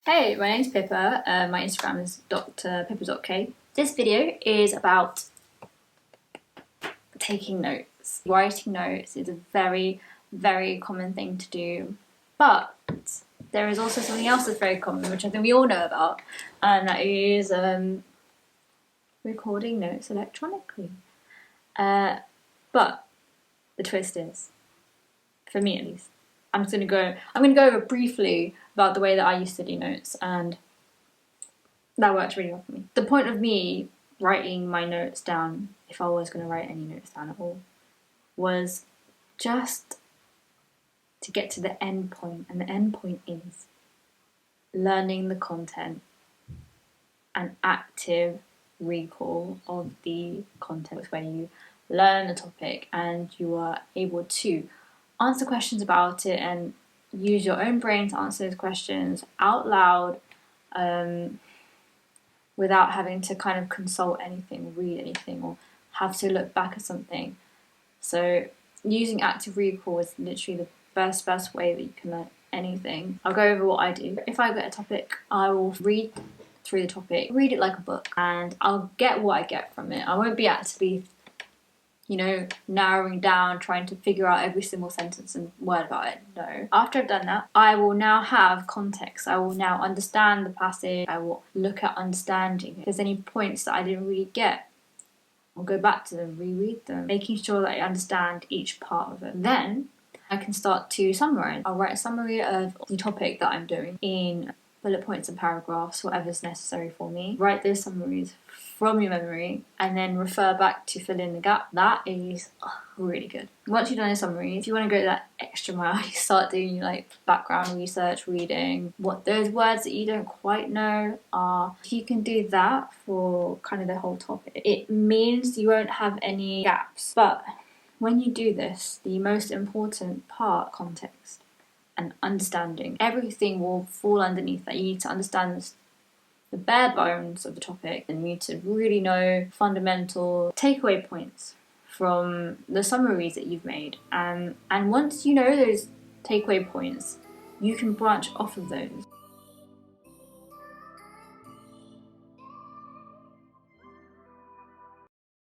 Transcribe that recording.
Hey, my name's Pippa. My Instagram is Pippa.K. This video is about taking notes. Writing notes is a very, very common thing to do, but there is also something else that's very common, which I think we all know about, and that is recording notes electronically. But the twist is, for me at least, I'm gonna go over briefly about the way that I used to do notes, and that worked really well for me. The point of me writing my notes down, if I was going to write any notes down at all, was just to get to the end point, and the end point is learning the content and active recall of the content, where you learn the topic and you are able to answer questions about it and use your own brain to answer those questions out loud, without having to kind of consult anything, read anything, or have to look back at something. So using active recall is literally the best way that you can learn anything. I'll go over what I do. If I get a topic, I will read through the topic, read it like a book, and I'll get what I get from it. I won't be actively narrowing down, trying to figure out every single sentence and word about it. No. After I've done that, I will now have context. I will now understand the passage. I will look at understanding. If there's any points that I didn't really get, I'll go back to them, reread them, making sure that I understand each part of it. Then I can start to summarize. I'll write a summary of the topic that I'm doing in bullet points and paragraphs, whatever's necessary for me. Write those summaries from your memory and then refer back to fill in the gap. That is really good. Once you've done a summary, if you want to go that extra mile, you start doing background research, reading what those words that you don't quite know are. If you can do that for kind of the whole topic, it means you won't have any gaps. But when you do this, the most important part, context and understanding, everything will fall underneath that. You need to understand the bare bones of the topic, and you need to really know fundamental takeaway points from the summaries that you've made. And once you know those takeaway points, you can branch off of those.